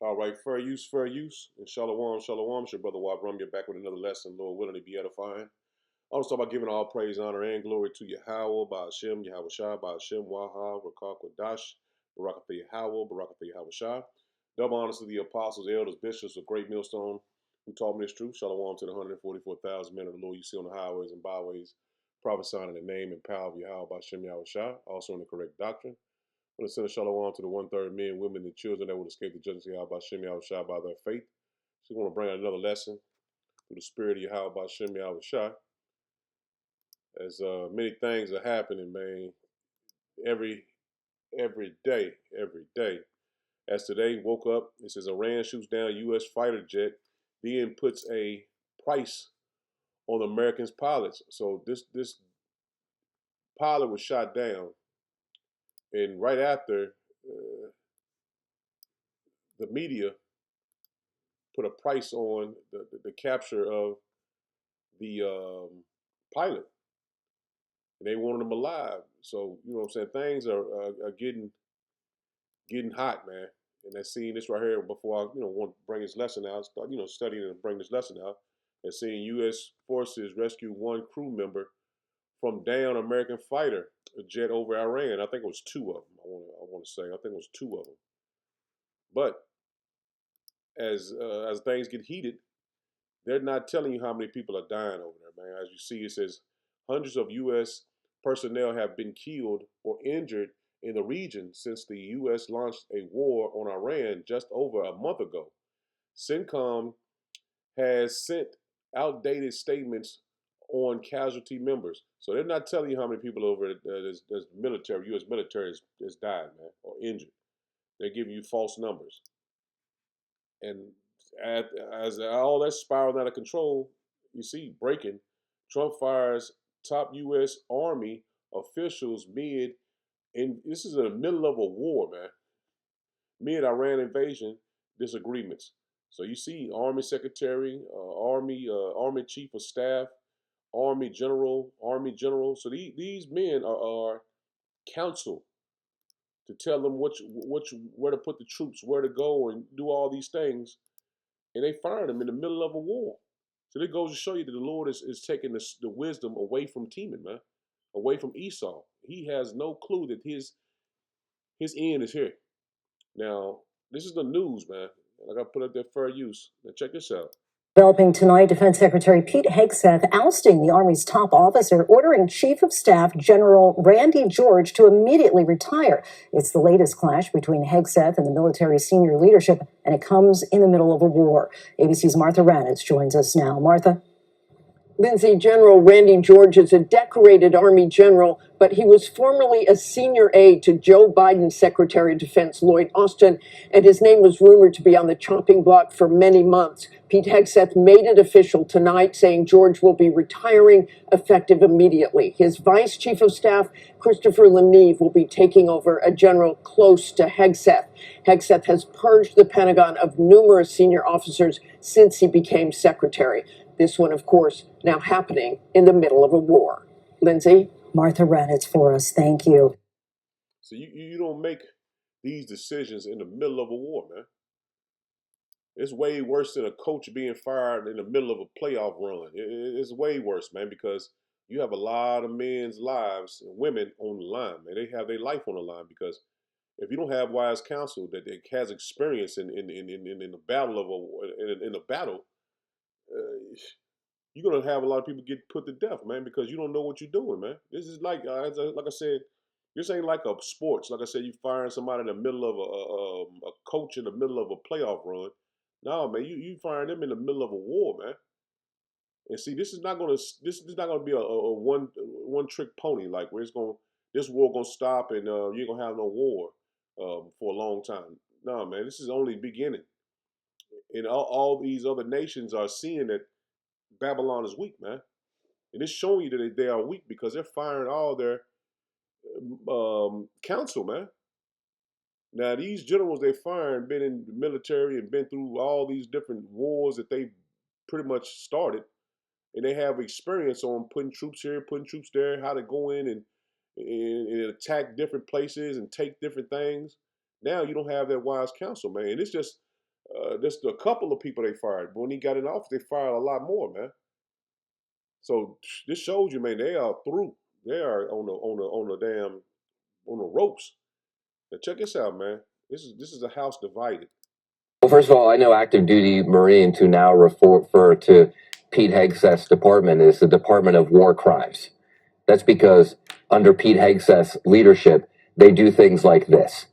All right, fair use, fair use. And shalom, shalom. It's your brother Wabram. You're back with another lesson, Lord willing to be edifying. I want to start by giving all praise, honor, and glory to Yahweh, by Hashem, Yahweh Shai, by Hashem, Waha, Rakak, Wadash, Barakatha Yahweh, Barakatha Yahweh Shai. Double honors to the apostles, elders, bishops of Great Millstone who taught me this truth. Shalom to the 144,000 men of the Lord you see on the highways and byways, prophesying in the name and power of Yahweh, by Hashem, Yahweh Shai, also in the correct doctrine. I want to send a shalom to the one-third men, women, and children that will escape the judgment of Yahweh Shem Yahweh Shai by their faith. So we want to bring out another lesson through the spirit of Yahweh Shem Yahweh Shai. As many things are happening, man, every day. As today, woke up, it says Iran shoots down U.S. fighter jet, then puts a price on Americans' pilots. So this pilot was shot down, and right after, the media put a price on the capture of the pilot, and they wanted him alive. So you know what I'm saying, things are getting hot, man. And I seen this right here before I want to bring this lesson out. Start studying and bring this lesson out. And seeing U.S. forces rescue one crew member from down American fighter jet over Iran. I think it was two of them. I want to say I think it was two of them. But as things get heated, they're not telling you how many people are dying over there, man. As you see, it says hundreds of U.S. personnel have been killed or injured in the region since the U.S. launched a war on Iran just over a month ago. CENTCOM has sent outdated statements on casualty members. So they're not telling you how many people over there's military, U.S. military has died, man, or injured. They're giving you false numbers. And as all that spiraled out of control, you see breaking, Trump fires top U.S. Army officials this is in the middle of a war, man, mid-Iran invasion disagreements. So you see Army Secretary, Army Chief of Staff, Army General. So these men are counsel to tell them where to put the troops, where to go, and do all these things. And they fired him in the middle of a war. So it goes to show you that the Lord is taking the wisdom away from Teman, man, away from Esaw. He has no clue that his end is here. Now, this is the news, man. I got to put up there fair use. Now, check this out. Developing tonight, Defense Secretary Pete Hegseth ousting the Army's top officer, ordering Chief of Staff General Randy George to immediately retire. It's the latest clash between Hegseth and the military's senior leadership, and it comes in the middle of a war. ABC's Martha Ranitz joins us now. Martha? Lindsay, General Randy George is a decorated Army general, but he was formerly a senior aide to Joe Biden's Secretary of Defense Lloyd Austin, and his name was rumored to be on the chopping block for many months. Pete Hegseth made it official tonight, saying George will be retiring effective immediately. His Vice Chief of Staff, Christopher Leneve, will be taking over, a general close to Hegseth. Hegseth has purged the Pentagon of numerous senior officers since he became secretary. This one, of course, now happening in the middle of a war. Lindsay? Martha Ranitz for us. Thank you. So you don't make these decisions in the middle of a war, man. It's way worse than a coach being fired in the middle of a playoff run. It's way worse, man, because you have a lot of men's lives and women on the line, man. They have their life on the line because if you don't have wise counsel that has experience in the battle in a battle, you're gonna have a lot of people get put to death, man, because you don't know what you're doing, man. This is like I said, this ain't like a sports. Like I said, you firing somebody in the middle of a coach in the middle of a playoff run. No, man, you firing them in the middle of a war, man. And see, this is not gonna be a one trick pony, like where this war gonna stop and you ain't gonna have no war for a long time. No, man, this is only beginning. And all these other nations are seeing that Babylon is weak, man. And it's showing you that they are weak because they're firing all their counsel, man. Now, these generals they firing been in the military and been through all these different wars that they pretty much started. And they have experience on putting troops here, putting troops there, how to go in and attack different places and take different things. Now you don't have that wise counsel, man. And it's just Just a couple of people they fired. But when he got in office, they fired a lot more, man. So this shows you, man, they are through. They are on the damn on the ropes. Now check this out, man. This is a house divided. Well, first of all, I know active duty Marines who now refer to Pete Hegseth's department as the Department of War Crimes. That's because under Pete Hegseth's leadership, they do things like this: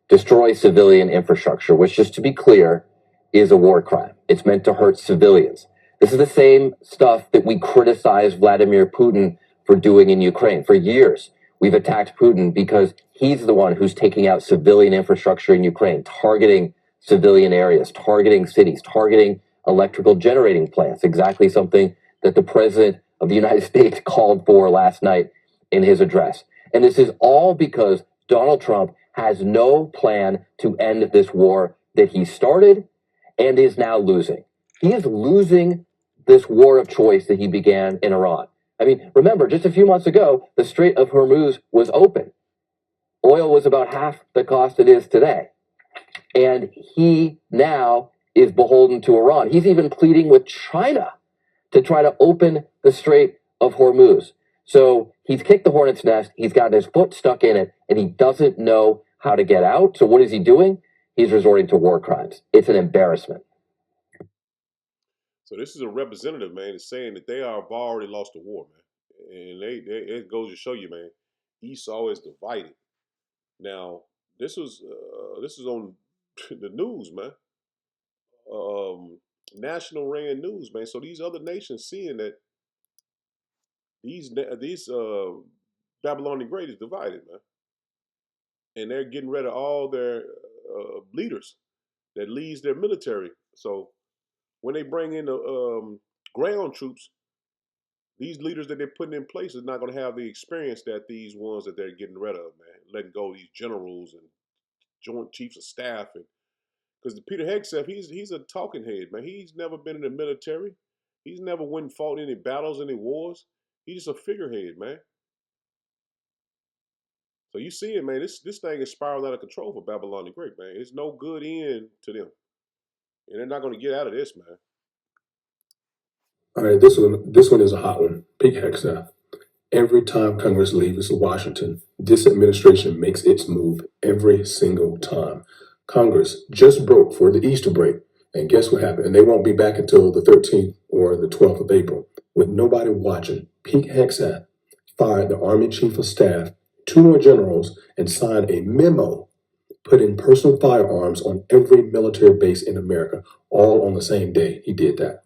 destroy civilian infrastructure, which, just to be clear, is a war crime. It's meant to hurt civilians. This is the same stuff that we criticize Vladimir Putin for doing in Ukraine. For years, we've attacked Putin because he's the one who's taking out civilian infrastructure in Ukraine, targeting civilian areas, targeting cities, targeting electrical generating plants, exactly something that the President of the United States called for last night in his address. And this is all because Donald Trump has no plan to end this war that he started and is now losing. He is losing this war of choice that he began in Iran. I mean, remember, just a few months ago, the Strait of Hormuz was open. Oil was about half the cost it is today. And he now is beholden to Iran. He's even pleading with China to try to open the Strait of Hormuz. So he's kicked the hornet's nest. He's got his foot stuck in it, and he doesn't know how to get out. So what is he doing? He's resorting to war crimes. It's an embarrassment. So this is a representative, man, is saying that they have already lost the war, man. And it goes to show you, man, Esaw is divided. Now, this is on the news, man. National ran news, man. So these other nations seeing that these Babylon the Great is divided, man, and they're getting rid of all their leaders that leads their military. So when they bring in the ground troops, these leaders that they're putting in place is not going to have the experience that these ones that they're getting rid of, man. Letting go of these generals and joint chiefs of staff, and because Peter Hegseth, he's a talking head, man. He's never been in the military. He's never went and fought any battles, any wars. He's just a figurehead, man. So you see it, man. This thing is spiraling out of control for Babylon the Great, man. It's no good end to them, and they're not going to get out of this, man. All right, this one is a hot one. Pete Hegseth. Every time Congress leaves Washington, this administration makes its move every single time. Congress just broke for the Easter break, and guess what happened? And they won't be back until the 13th or the 12th of April. With nobody watching, Pete Hegseth fired the Army Chief of Staff, 2 more generals, and signed a memo putting personal firearms on every military base in America, all on the same day. He did that.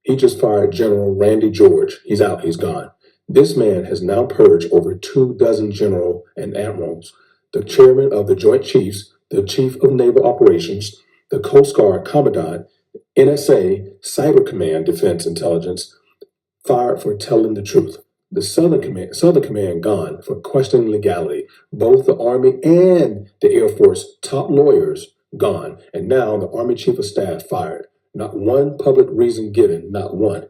He just fired General Randy George. He's out, he's gone. This man has now purged over 24 generals and admirals, the chairman of the Joint Chiefs, the chief of naval operations, the Coast Guard commandant, NSA, Cyber Command Defense Intelligence, fired for telling the truth. The Southern Command gone for questioning legality. Both the Army and the Air Force top lawyers gone. And now the Army Chief of Staff fired. Not one public reason given, not one.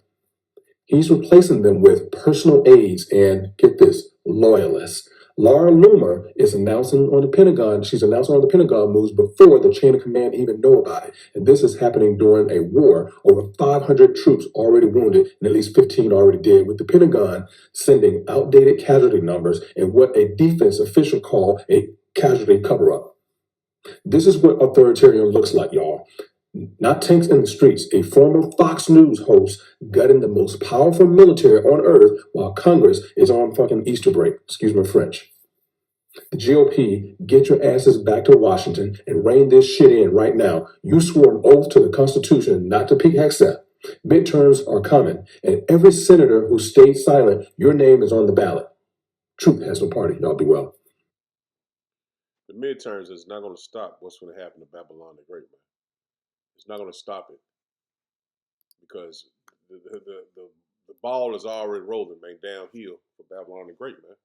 He's replacing them with personal aides and, get this, loyalists. Laura Loomer is announcing on the Pentagon, she's announcing on the Pentagon moves before the chain of command even know about it. And this is happening during a war. Over 500 troops already wounded and at least 15 already dead, with the Pentagon sending outdated casualty numbers and what a defense official called a casualty cover-up. This is what authoritarian looks like, y'all. Not tanks in the streets. A former Fox News host gutting the most powerful military on earth while Congress is on fucking Easter break. Excuse my French. The GOP, get your asses back to Washington and rein this shit in right now. You swore an oath to the Constitution, not to Pete Hegseth. Midterms are coming, and every senator who stayed silent, your name is on the ballot. Truth has no party. Y'all be well. The midterms is not going to stop what's going to happen to Babylon the Great, man. It's not going to stop it because the ball is already rolling, man, downhill for Babylon the Great, man.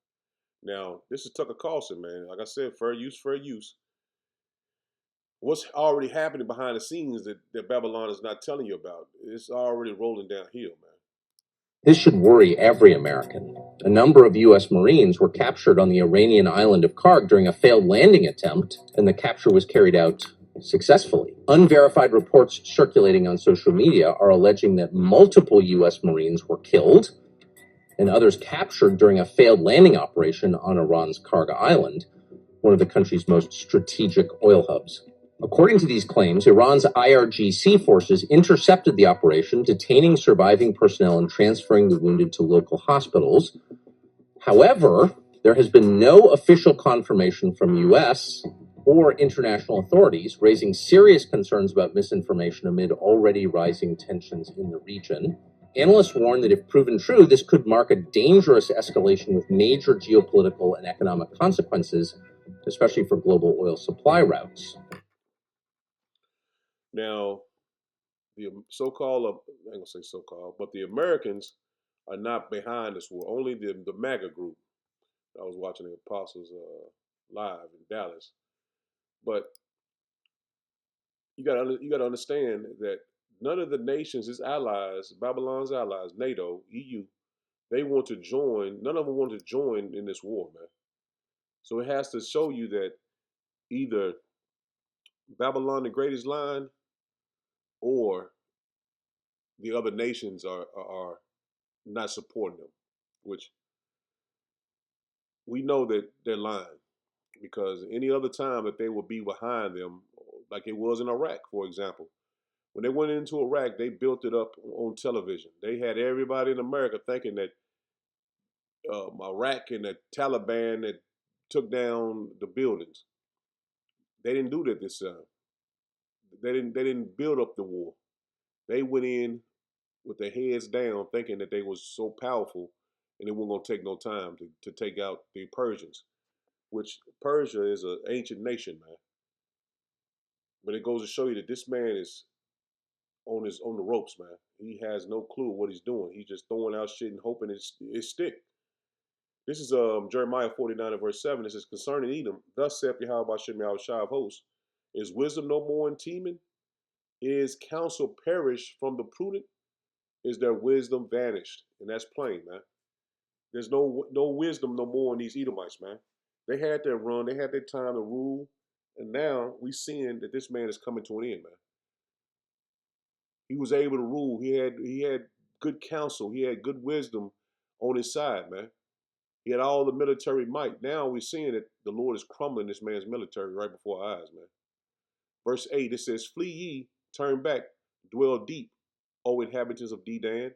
Now, this is Tucker Carlson, man. Like I said, fair use, fair use. What's already happening behind the scenes that Babylon is not telling you about? It's already rolling downhill, man. This should worry every American. A number of U.S. Marines were captured on the Iranian island of Karg during a failed landing attempt, and the capture was carried out successfully. Unverified reports circulating on social media are alleging that multiple U.S. Marines were killed and others captured during a failed landing operation on Iran's Karga Island, one of the country's most strategic oil hubs. According to these claims, Iran's IRGC forces intercepted the operation, detaining surviving personnel and transferring the wounded to local hospitals. However, there has been no official confirmation from U.S. or international authorities, raising serious concerns about misinformation amid already rising tensions in the region. Analysts warn that if proven true, this could mark a dangerous escalation with major geopolitical and economic consequences, especially for global oil supply routes. Now, the so-called, I ain't gonna say so-called, but the Americans are not behind this war. Only the MAGA group. I was watching the Apostles live in Dallas, but you gotta understand that none of the nations, its allies, Babylon's allies, NATO, EU, they want to join. None of them want to join in this war, man. So it has to show you that either Babylon the Great is lying, or the other nations are not supporting them, which we know that they're lying because any other time that they will be behind them, like it was in Iraq, for example. When they went into Iraq, they built it up on television. They had everybody in America thinking that Iraq and the Taliban that took down the buildings. They didn't do that this time. They didn't build up the war. They went in with their heads down, thinking that they was so powerful, and it wasn't gonna take no time to take out the Persians. Which Persia is an ancient nation, man. But it goes to show you that this man is on the ropes, man. He has no clue what he's doing. He's just throwing out shit and hoping it stick. This is Jeremiah 49 and verse 7. It says, concerning Edom, thus saith Yahweh Shem Shai of hosts, is wisdom no more in Teman? Is counsel perished from the prudent? Is their wisdom vanished? And that's plain, man. There's no wisdom no more in these Edomites, man. They had their run, they had their time to rule, and now we seeing that this man is coming to an end, man. He was able to rule. He had good counsel. He had good wisdom on his side, man. He had all the military might. Now we're seeing that the Lord is crumbling this man's military right before our eyes, man. Verse 8, it says, flee ye, turn back, dwell deep, O inhabitants of Dedan,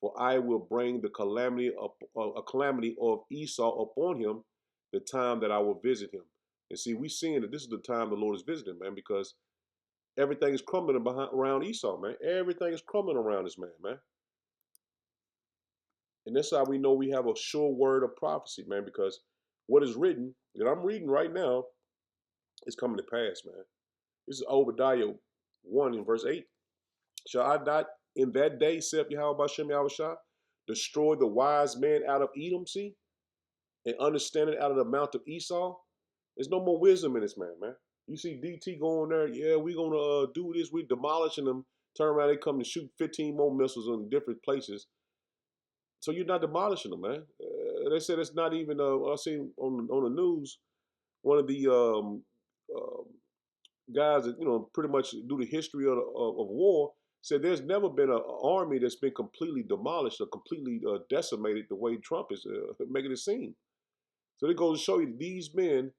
for I will bring the calamity a calamity of Esau upon him, the time that I will visit him. And see, we seeing that this is the time the Lord is visiting, man, because everything is crumbling around Esau, man. Everything is crumbling around this man, man. And that's how we know we have a sure word of prophecy, man, because what is written, that I'm reading right now, is coming to pass, man. This is Obadiah 1 in verse 8. Shall I not in that day, saith Yahweh Bashem Yahushua, destroy the wise man out of Edom, see, and understanding out of the mount of Esau? There's no more wisdom in this man, man. You see DT going there, yeah, we're going to do this. We're demolishing them. Turn around, they come to shoot 15 more missiles in different places. So you're not demolishing them, man. They said it's not even, I seen on the news, one of the guys that, pretty much do the history of war said there's never been an army that's been completely demolished or completely decimated the way Trump is making it seem. So it goes to show you these men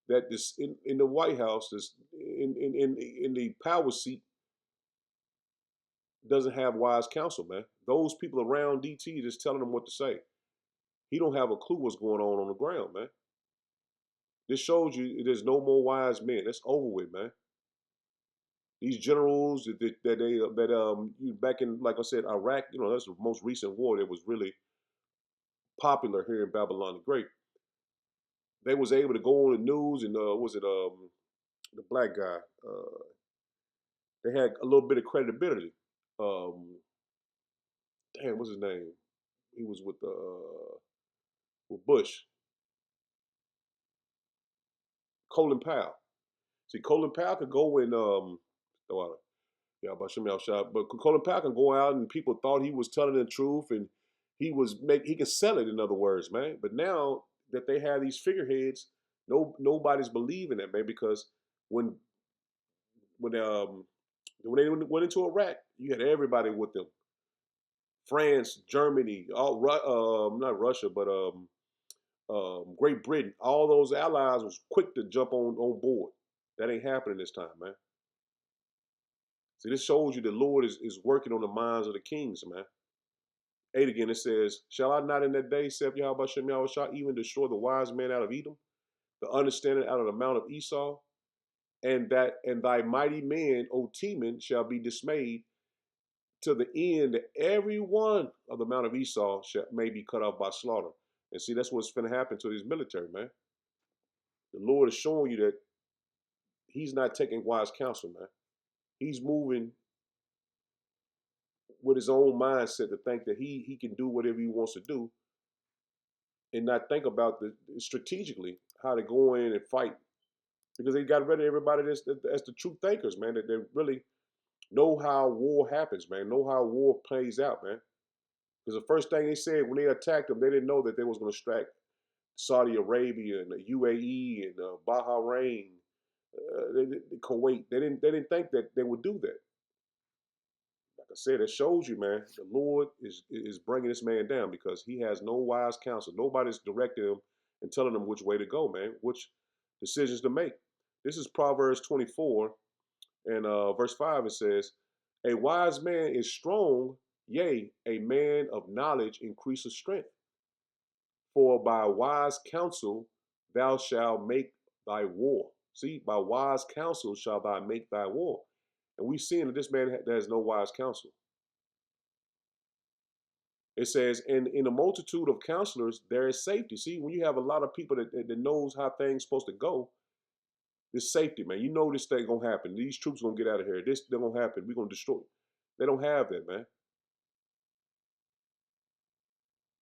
that this in the White House, this in the power seat, doesn't have wise counsel, man. Those people around DT just telling him what to say. He don't have a clue what's going on the ground, man. This shows you there's no more wise men. That's over with, man. These generals that back in, like I said, Iraq, that's the most recent war that was really popular here in Babylon the Great. They was able to go on the news and was it the black guy? They had a little bit of credibility. Um, Damn, what's his name? He was with Bush. Colin Powell. See, Colin Powell could go and yeah, about Shemel Shah, but Colin Powell can go out and people thought he was telling the truth and he can sell it, in other words, man. But now that they have these figureheads, nobody's believing that, man, because when when they went into Iraq, you had everybody with them. France, Germany, all not Russia, but Great Britain, all those allies was quick to jump on board. That ain't happening this time, man. See, this shows you the Lord is working on the minds of the kings, man. 8 again, it says, shall I not in that day, saith Yahweh Shem Yahweh Shah, even destroy the wise men out of Edom, the understanding out of the mount of Esau, and thy mighty men, O Teman, shall be dismayed, to the end that every one of the mount of Esau may be cut off by slaughter. And see, that's what's going to happen to these military, man. The Lord is showing you that he's not taking wise counsel, man. He's moving with his own mindset to think that he can do whatever he wants to do and not think about the strategically how to go in and fight, because they got rid of everybody that's the true thinkers, man, that they really know how war happens, man, know how war plays out, man. Because the first thing they said when they attacked them, they didn't know that they was going to strike Saudi Arabia and the UAE and Bahrain, Kuwait. They didn't think that they would do that. Like I said, it shows you, man, the Lord is bringing this man down because he has no wise counsel. Nobody's directing him and telling him which way to go, man, which decisions to make. This is Proverbs 24 and verse 5. It says, a wise man is strong, yea, a man of knowledge increases strength. For by wise counsel thou shalt make thy war. See, by wise counsel shall thou make thy war. And we've seen that this man has no wise counsel. It says, and in a multitude of counselors, there is safety. See, when you have a lot of people that knows how things supposed to go, there's safety, man. You know this thing gonna happen. These troops gonna get out of here. This they're gonna happen. We're gonna destroy. They don't have that, man.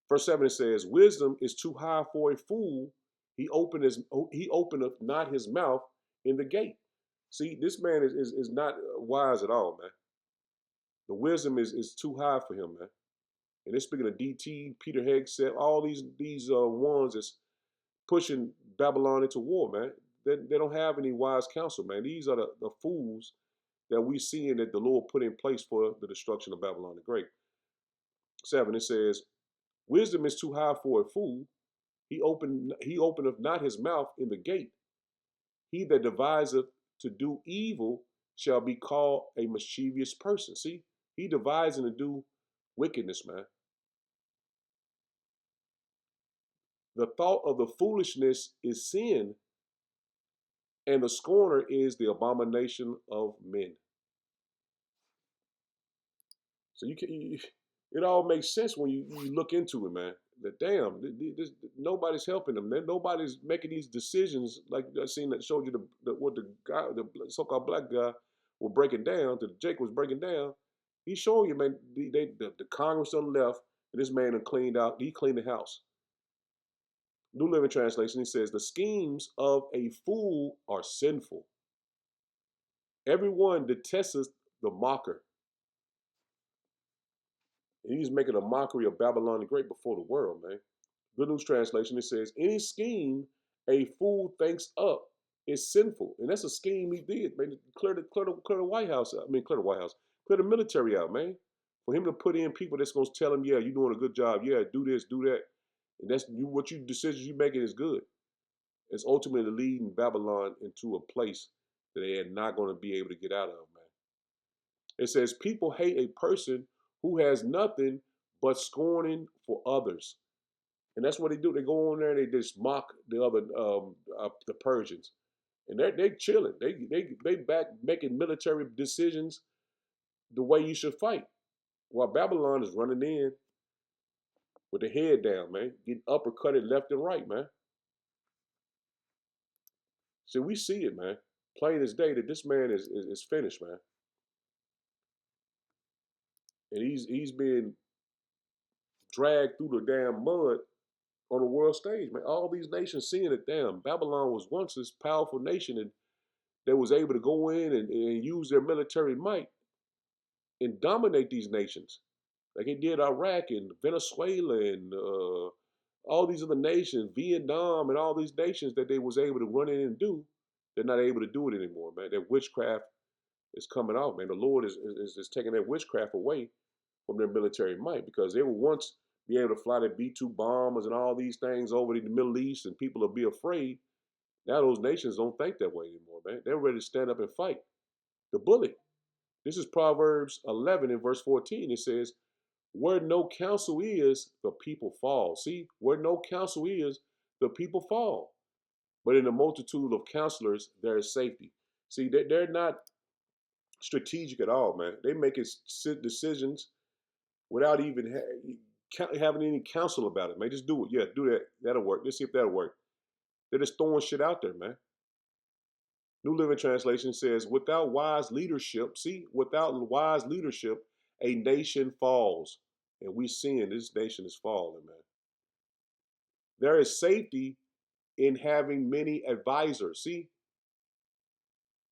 Verse 7 it says, wisdom is too high for a fool. He openeth not his mouth in the gate. See, this man is not wise at all, man. The wisdom is too high for him, man. And they're speaking of DT, Peter Hegseth, all these ones that's pushing Babylon into war, man. They don't have any wise counsel, man. These are the fools that we seeing that the Lord put in place for the destruction of Babylon the Great. 7, it says, wisdom is too high for a fool. He openeth not his mouth in the gate. He that deviseth to do evil shall be called a mischievous person. See, he devising to do wickedness, man. The thought of the foolishness is sin, and the scorner is the abomination of men. So it all makes sense when you look into it, man. That damn, nobody's helping them. Nobody's making these decisions like I seen that showed you what the guy, the so-called black guy, was breaking down. Jake was breaking down. He's showing you, man. The Congress on the left, and this man cleaned out. He cleaned the house. New Living Translation. He says the schemes of a fool are sinful. Everyone detesteth the mocker. And he's making a mockery of Babylon the Great before the world, man. Good News Translation, it says, any scheme a fool thinks up is sinful. And that's a scheme he did, man. Clear the White House out. I mean, clear the White House. Clear the military out, man. For him to put in people that's going to tell him, yeah, you're doing a good job. Yeah, do this, do that. And that's decisions you making is good. It's ultimately leading Babylon into a place that they are not going to be able to get out of, man. It says, people hate a person who has nothing but scorning for others. And that's what they do. They go on there and they just mock the other, the Persians. And they chilling. They back making military decisions the way you should fight. While Babylon is running in with the head down, man. Getting uppercutted left and right, man. So we see it, man. Plain as day that this man is finished, man. And he's being dragged through the damn mud on the world stage, man. All these nations seeing it. Damn, Babylon was once this powerful nation and they was able to go in and use their military might and dominate these nations. Like it did Iraq and Venezuela and all these other nations, Vietnam and all these nations that they was able to run in and do. They're not able to do it anymore, man. They're witchcraft. is coming out, man. The Lord is taking that witchcraft away from their military might, because they will once be able to fly the B-2 bombers and all these things over the Middle East, and people will be afraid. Now those nations don't think that way anymore, man. They're ready to stand up and fight the bully. This is Proverbs 11 in verse 14. It says, where no counsel is, the people fall. See, where no counsel is, the people fall. But in the multitude of counselors, there is safety. See, they're not strategic at all, man. They make decisions without even having any counsel about it, man. Just do it. Yeah, do that. That'll work. Let's see if that'll work. They're just throwing shit out there, man. New Living Translation says, without wise leadership, see, without wise leadership, a nation falls. And we seeing this nation is falling, man. There is safety in having many advisors. See,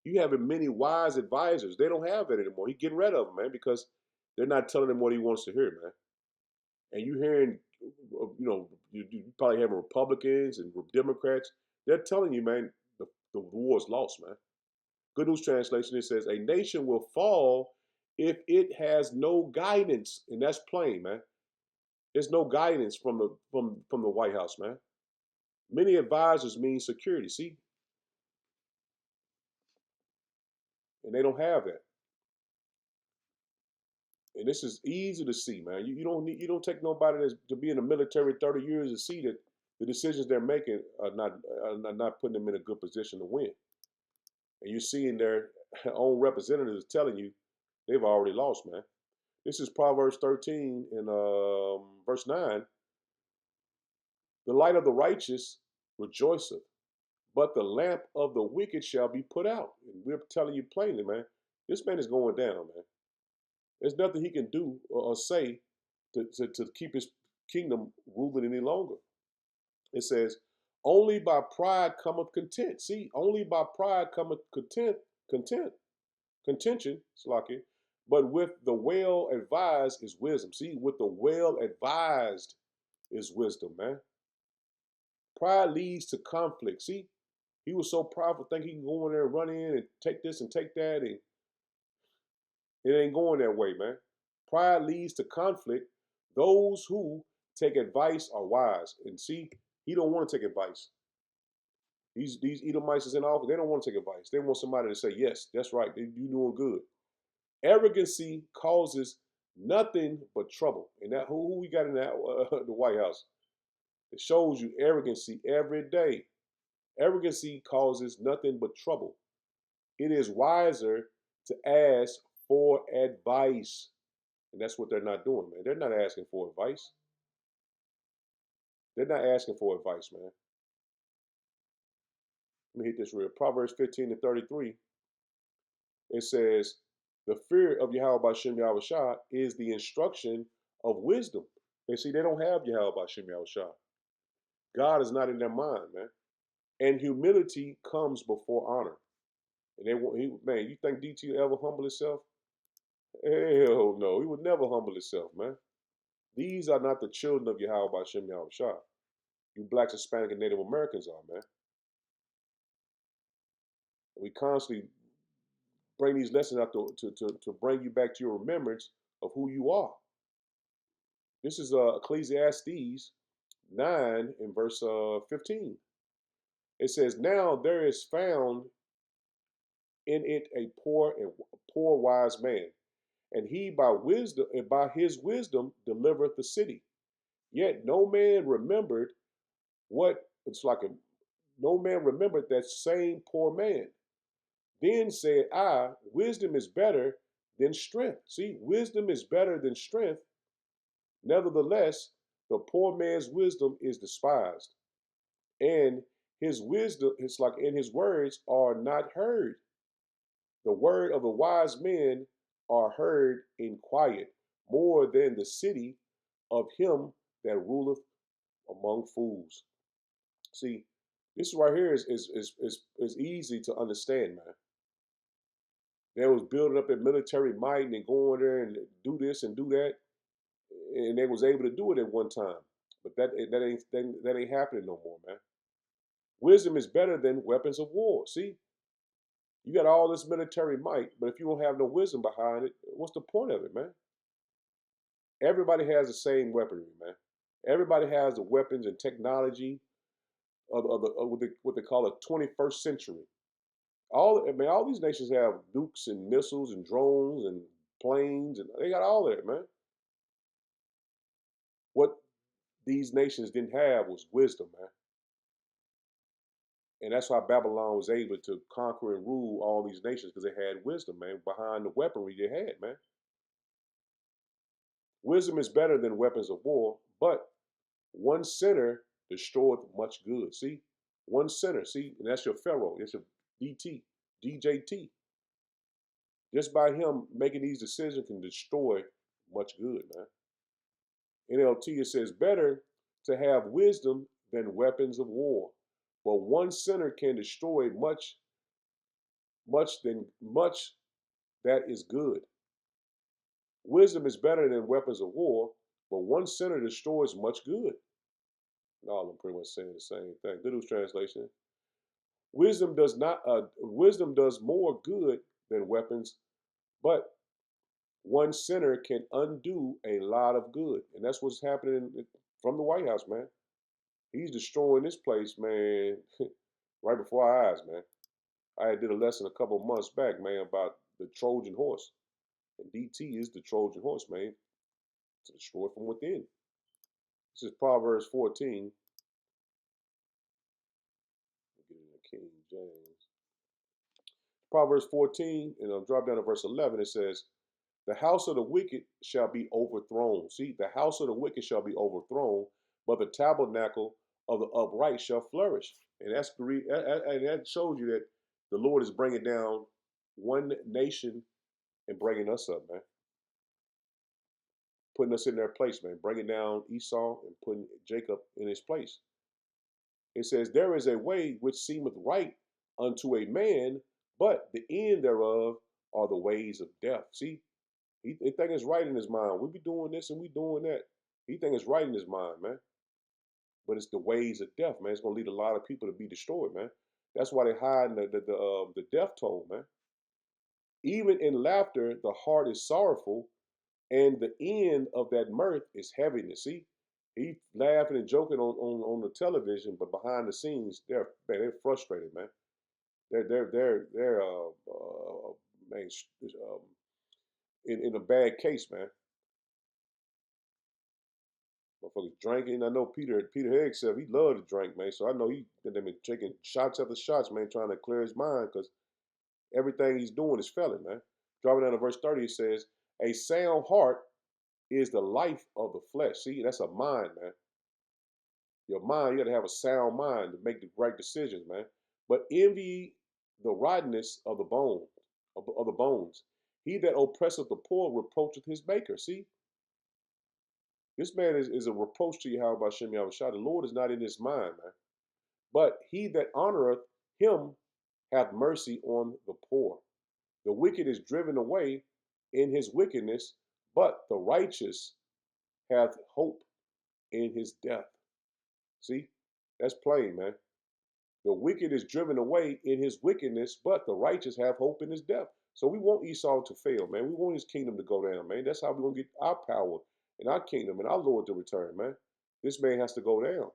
you having many wise advisors. They don't have that anymore. He's getting rid of them, man, because they're not telling him what he wants to hear, man. And you hearing, you probably having Republicans and Democrats. They're telling you, man, the war is lost, man. Good News Translation, it says, a nation will fall if it has no guidance. And that's plain, man. There's no guidance from the White House, man. Many advisors mean security, see? And they don't have that. And this is easy to see, man. You don't take nobody to be in the military 30 years to see that the decisions they're making are not putting them in a good position to win. And you're seeing their own representatives telling you they've already lost, man. This is Proverbs 13 in verse 9. The light of the righteous rejoiceth, but the lamp of the wicked shall be put out. And we're telling you plainly, man, this man is going down, man. There's nothing he can do or say to keep his kingdom ruling any longer. It says, only by pride cometh content. See, only by pride cometh contention, Slacky. But with the well advised is wisdom. See, with the well advised is wisdom, man. Pride leads to conflict. See, he was so proudful, thinking he can go in there and run in and take this and take that, and it ain't going that way, man. Pride leads to conflict. Those who take advice are wise. And see, he don't want to take advice. These Edomites is in office. They don't want to take advice. They want somebody to say, yes, that's right. You doing good. Arrogancy causes nothing but trouble. And that who we got in that the White House? It shows you arrogancy every day. Arrogancy causes nothing but trouble. It is wiser to ask for advice. And that's what they're not doing, man. They're not asking for advice. They're not asking for advice, man. Let me hit this real. Proverbs 15 and 33. It says, the fear of Yahweh Bashem Yahweh Shah is the instruction of wisdom. And see, they don't have Yahweh Bashem Yahweh Shah. God is not in their mind, man. And humility comes before honor. And man, you think DT ever humble himself? Hell no, he would never humble himself, man. These are not the children of Yahweh Bashem Yahweh Shah. You blacks, Hispanic, and Native Americans are, man. We constantly bring these lessons out to bring you back to your remembrance of who you are. This is Ecclesiastes 9 in verse 15. It says, now there is found in it a poor wise man, and he by his wisdom delivereth the city. Yet no man remembered no man remembered that same poor man. Then said I, wisdom is better than strength. See, wisdom is better than strength. Nevertheless, the poor man's wisdom is despised, and his wisdom, and his words are not heard. The word of the wise men are heard in quiet, more than the city of him that ruleth among fools. See, this right here is easy to understand, man. They was building up their military might and going there and do this and do that, and they was able to do it at one time. But that ain't happening no more, man. Wisdom is better than weapons of war. See, You got all this military might, but if you don't have no wisdom behind it, what's the point of it, man? Everybody has the same weaponry, man. Everybody has the weapons and technology of what they call a 21st century. All these nations have nukes and missiles and drones and planes, and they got all of it, man. What these nations didn't have was wisdom, man. And that's why Babylon was able to conquer and rule all these nations because they had wisdom, man, behind the weaponry they had, man. Wisdom is better than weapons of war, but one sinner destroyed much good. See? One sinner, see? And that's your Pharaoh. That's your DT, DJT. Just by him making these decisions can destroy much good, man. NLT, it says, better to have wisdom than weapons of war. But one sinner can destroy much that is good. Wisdom is better than weapons of war, but one sinner destroys much good. All of them pretty much saying the same thing. Good News Translation. Wisdom does more good than weapons, but one sinner can undo a lot of good. And that's what's happening from the White House, man. He's destroying this place, man, right before our eyes, man. I did a lesson a couple of months back, man, about the Trojan horse. And DT is the Trojan horse, man, to destroy from within. This is Proverbs 14. Get in the King James. Proverbs 14, and I'll drop down to verse 11. It says, the house of the wicked shall be overthrown. See, the house of the wicked shall be overthrown, but the tabernacle of the upright shall flourish. And that shows you that the Lord is bringing down one nation and bringing us up, man. Putting us in their place, man. Bringing down Esau and putting Jacob in his place. It says, there is a way which seemeth right unto a man, but the end thereof are the ways of death. See, he think it's right in his mind. We be doing this and we doing that. He think it's right in his mind, man. But it's the ways of death, man. It's gonna lead a lot of people to be destroyed, man. That's why they hide the death toll, man. Even in laughter, the heart is sorrowful, and the end of that mirth is heaviness. See, he laughing and joking on the television, but behind the scenes, they're frustrated, man. They're man, in a bad case, man. Motherfuckers drinking. I know Peter Hegseth, he loved to drink, man. So I know he been taking shots after shots, man, trying to clear his mind because everything he's doing is failing, man. Dropping down to verse 30, it says, a sound heart is the life of the flesh. See, that's a mind, man. Your mind, you got to have a sound mind to make the right decisions, man. But envy the rottenness of the bones. He that oppresseth the poor reproacheth his maker. See, this man is a reproach to Yahweh Shem Yahushua. The Lord is not in his mind, man. But he that honoreth him hath mercy on the poor. The wicked is driven away in his wickedness, but the righteous hath hope in his death. See, that's plain, man. The wicked is driven away in his wickedness, but the righteous have hope in his death. So we want Esau to fail, man. We want his kingdom to go down, man. That's how we're going to get our power and our kingdom and our Lord to return, man. This man has to go down.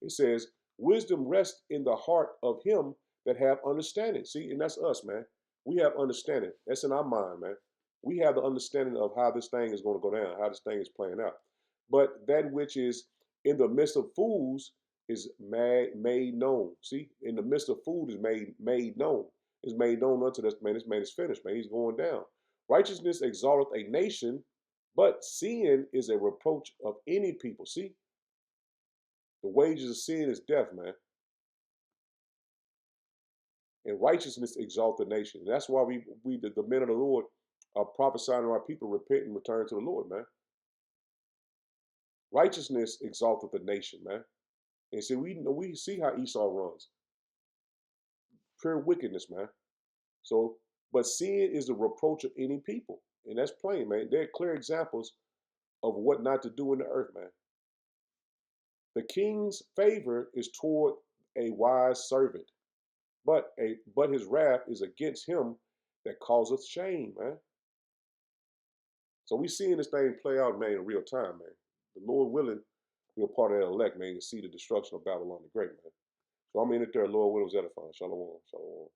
It says, wisdom rests in the heart of him that have understanding. See, and that's us, man. We have understanding. That's in our mind, man. We have the understanding of how this thing is going to go down, how this thing is playing out. But that which is in the midst of fools is made known. See, in the midst of food is made known. Is made known unto this man. This man is finished, man. He's going down. Righteousness exalteth a nation, but sin is a reproach of any people. See, the wages of sin is death, man. And righteousness exalt the nation. And that's why the men of the Lord are prophesying to our people, repent and return to the Lord, man. Righteousness exalteth the nation, man. And see, we see how Esau runs. Pure wickedness, man. So, but sin is the reproach of any people. And that's plain, man. They're clear examples of what not to do in the earth, man. The king's favor is toward a wise servant, But his wrath is against him that causeth shame, man. So we seeing this thing play out, man, in real time, man. The Lord willing, we're part of that elect, man, to see the destruction of Babylon the Great, man. So I'm in it there, Lord willing, was edifying. Shalom, shalom.